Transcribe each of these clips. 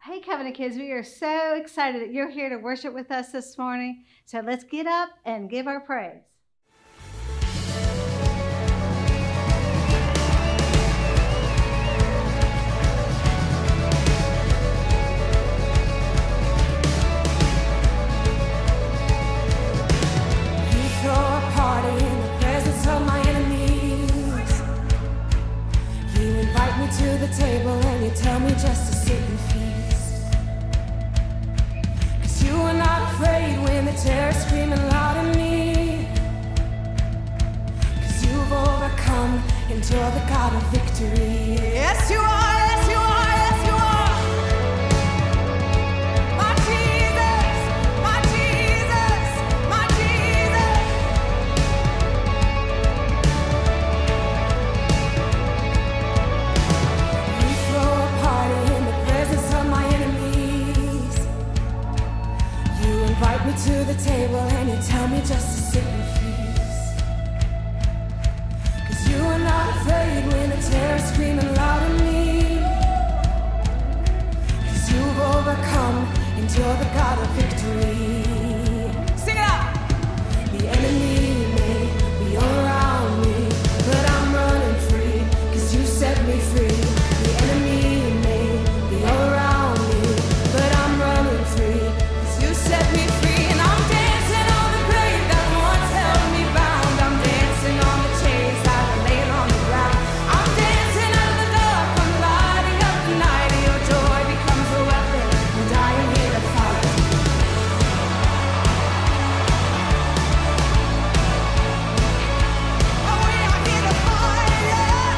Hey, Covenant Kids, we are so excited that you're here to worship with us this morning. So let's get up and give our praise. You throw a party in the presence of my enemies. You invite me to the table and you tell me just to sit and feast. 'Cause you are not afraid when the terror's screaming loud at me. 'Cause you've overcome and you're the God of victory. Yes, you are, yes, you are, yes, you are. My Jesus, my Jesus, my Jesus. You throw a party in the presence of my enemies. You invite me to the table and you tell me just to sit and feast. 'Cause you are not afraid when the terror's screaming loud at me. 'Cause you've overcome and you're the God of victory. Sing it out! The enemy may be all around me, but I'm running free, 'cause you set me free. The enemy may be all around me, but I'm running free, 'cause you set me free. And I'm dancing on the grave that once held me bound. I'm dancing on the chains that are laid on the ground. I'm dancing out of the dark, I'm lighting up the night. Your joy becomes a weapon, and I am here to fight. Oh, we are here to fight, yeah.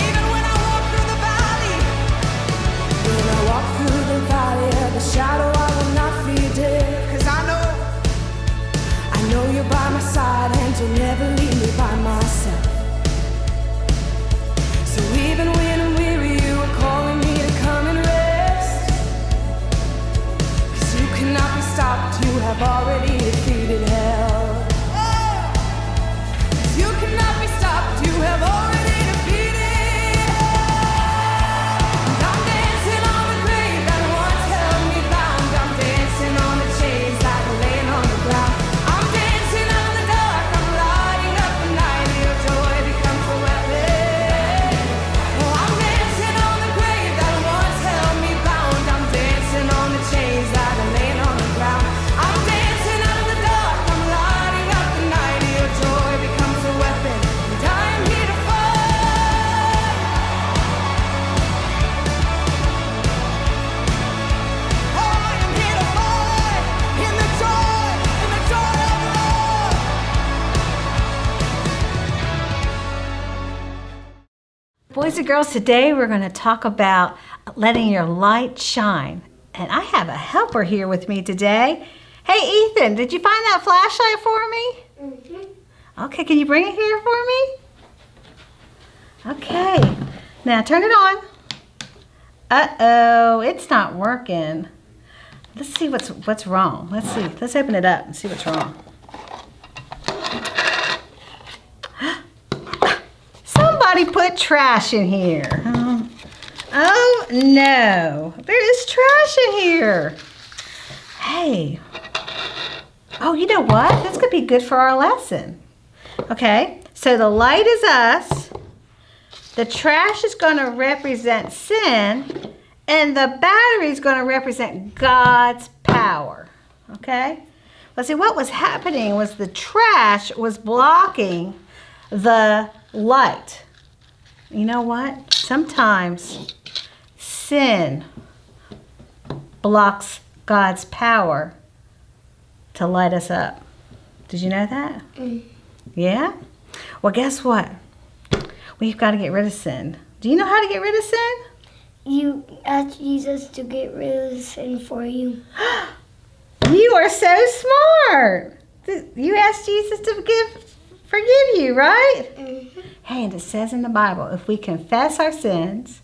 Even when I walk through the valley, when I walk through the valley of the shadow, I will not fear death. 'Cause I know you're by my side, and you'll never leave me by myself. So even when I'm weary, you are calling me to come and rest. 'Cause you cannot be stopped, you have already defeated hell. 'Cause you cannot be stopped, you have already defeated hell. And I'm dancing on the grave that once held me bound. I'm dancing on the chains that are laying on the ground. I'm dancing out of the dark, I'm lighting up the night. Your joy becomes a weapon. Oh, I'm dancing on the grave that once held me bound. I'm dancing on the chains that are laying on the ground. I'm dancing out of the dark, I'm lighting up the night. Your joy becomes a weapon, and I am here to fight. Oh, I am here to fight in the joy of the Lord. Boys and girls, today we're going to talk about letting your light shine. And I have a helper here with me today. Hey, Ethan, did you find that flashlight for me? Okay, can you bring it here for me? Okay, now turn it on. Uh-oh, it's not working. Let's see what's wrong. Let's see. Let's open it up and see what's wrong. Somebody put trash in here. Oh no, there is trash in here. Hey. Oh, you know what? This could be good for our lesson. Okay, so the light is us. The trash is going to represent sin, and the battery is going to represent God's power. Okay? Let's see, what was happening was the trash was blocking the light. You know what? Sometimes sin blocks God's power to light us up. Did you know that? Yeah? Well, guess what? We've got to get rid of sin. Do you know how to get rid of sin? You ask Jesus to get rid of sin for you. You are so smart. You asked Jesus to forgive you, right? Mm-hmm. Hey, and it says in the Bible, if we confess our sins,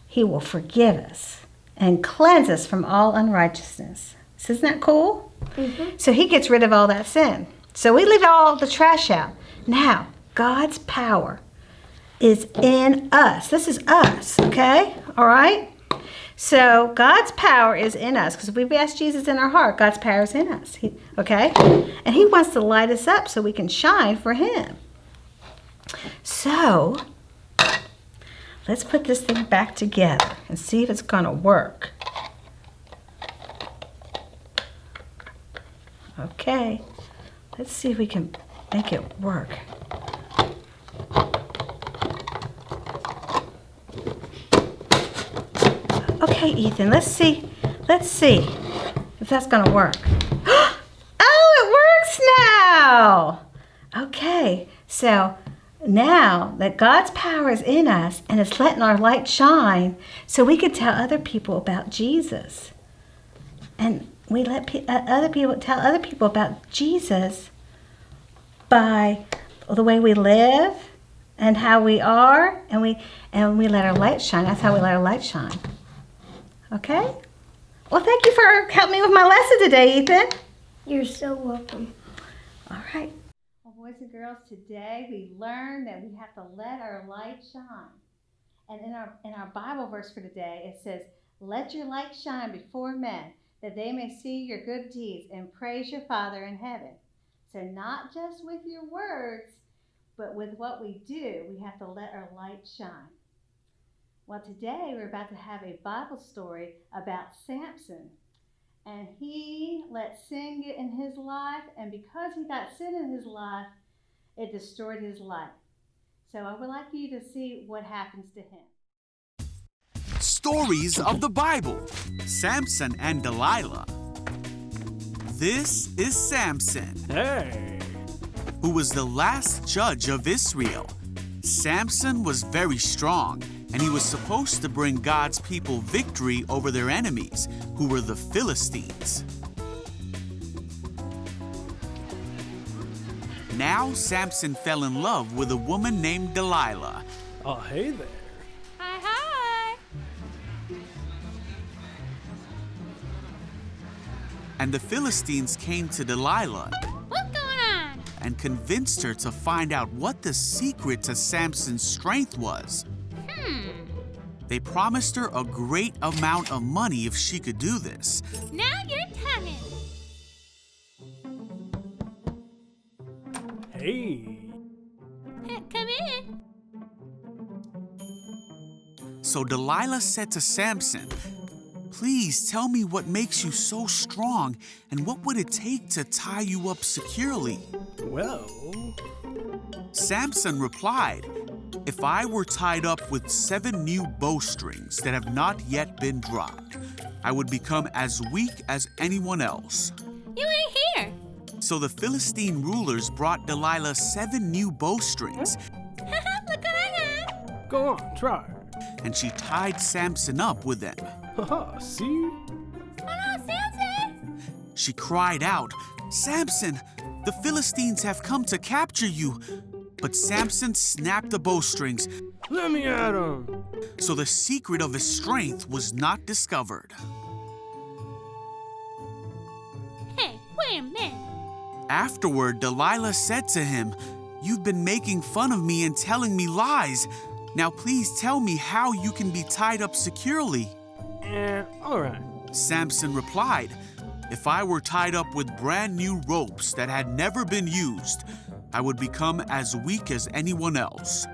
He will forgive us and cleanse us from all unrighteousness. So isn't that cool? Mm-hmm. So He gets rid of all that sin. So we leave all the trash out. Now, God's power is in us. This is us, okay? All right? So God's power is in us because if we've asked Jesus in our heart, God's power is in us. Okay? And He wants to light us up so we can shine for Him. So let's put this thing back together and see if it's going to work. Okay. Let's see if we can make it work. Okay, Ethan, let's see if that's gonna work. Oh, it works now! Okay, so now that God's power is in us and it's letting our light shine so we can tell other people about Jesus. And we let tell other people about Jesus by the way we live and how we are, and we let our light shine. That's how we let our light shine. Okay? Well, thank you for helping me with my lesson today, Ethan. You're so welcome. All right. Well, boys and girls, today we learned that we have to let our light shine. And in our Bible verse for today, it says, "Let your light shine before men, that they may see your good deeds and praise your Father in heaven." So not just with your words, but with what we do, we have to let our light shine. Well, today we're about to have a Bible story about Samson. And he let sin get in his life, and because he got sin in his life, it destroyed his life. So I would like you to see what happens to him. Stories of the Bible. Samson and Delilah. This is Samson, who was the last judge of Israel. Samson was very strong, and he was supposed to bring God's people victory over their enemies, who were the Philistines. Now Samson fell in love with a woman named Delilah. Oh, hey there. Hi. And the Philistines came to Delilah What's going on? and convinced her to find out what the secret to Samson's strength was. They promised her a great amount of money if she could do this. Now you're talking. Hey. Come in. So Delilah said to Samson, "Please tell me what makes you so strong and what would it take to tie you up securely?" Well, Samson replied, "If I were tied up with 7 new bowstrings that have not yet been dried, I would become as weak as anyone else." You ain't here. So the Philistine rulers brought Delilah 7 new bowstrings, Look what I got. go on, try. and she tied Samson up with them. Haha, see? Oh no, Samson. She cried out, "Samson, the Philistines have come to capture you." But Samson snapped the bowstrings, Let me at him. so the secret of his strength was not discovered. Hey, wait a minute. Afterward, Delilah said to him, "You've been making fun of me and telling me lies. Now please tell me how you can be tied up securely." All right. Samson replied, "If I were tied up with brand new ropes that had never been used, I would become as weak as anyone else."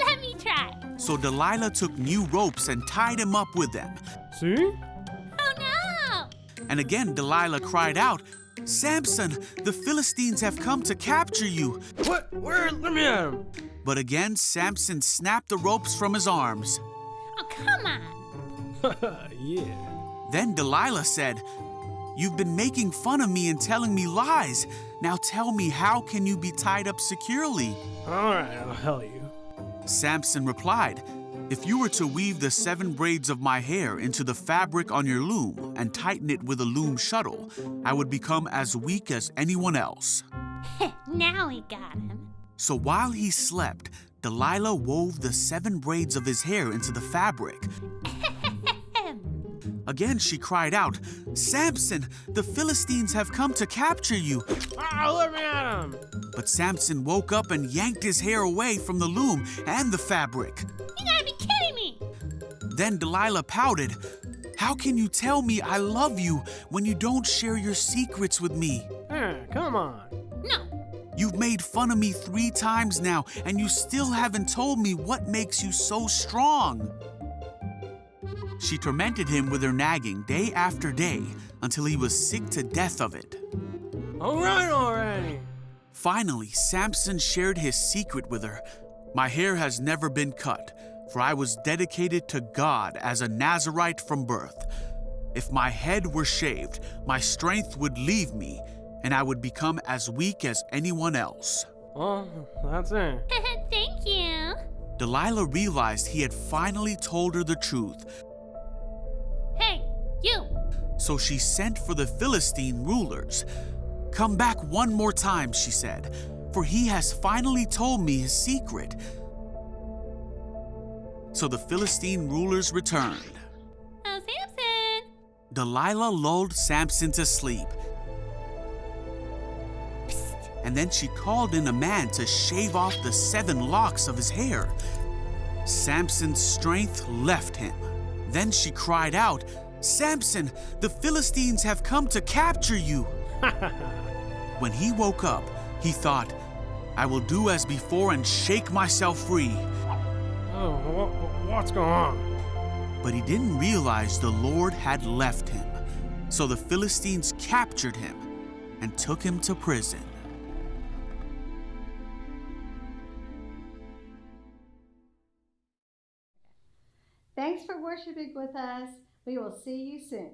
Let me try. So Delilah took new ropes and tied him up with them. See? Oh no. And again Delilah cried out, "Samson, the Philistines have come to capture you." What? Where? Let me at him. But again Samson snapped the ropes from his arms. Oh, come on. Yeah. Then Delilah said, "You've been making fun of me and telling me lies. Now tell me, how can you be tied up securely?" All right, I'll tell you. Samson replied, "If you were to weave the 7 braids of my hair into the fabric on your loom and tighten it with a loom shuttle, I would become as weak as anyone else." Now we got him. So while he slept, Delilah wove the 7 braids of his hair into the fabric. Again she cried out, "Samson, the Philistines have come to capture you." Let me at him. But Samson woke up and yanked his hair away from the loom and the fabric. You gotta be kidding me. Then Delilah pouted. How can you tell me I love you when you don't share your secrets with me? Come on. No. You've made fun of me 3 times now, and you still haven't told me what makes you so strong. She tormented him with her nagging day after day until he was sick to death of it. All right already. Finally, Samson shared his secret with her. My hair has never been cut, for I was dedicated to God as a Nazirite from birth. If my head were shaved, my strength would leave me, and I would become as weak as anyone else. Well, that's it. Thank you. Delilah realized he had finally told her the truth, Hey, you. so she sent for the Philistine rulers. Come back one more time, she said, for he has finally told me his secret. So the Philistine rulers returned. Oh, Samson. Delilah lulled Samson to sleep. And then she called in a man to shave off the 7 locks of his hair. Samson's strength left him. Then she cried out, Samson, the Philistines have come to capture you. When he woke up, he thought, I will do as before and shake myself free. Oh, what's going on? But he didn't realize the Lord had left him. So the Philistines captured him and took him to prison. Thanks for worshiping with us. We will see you soon.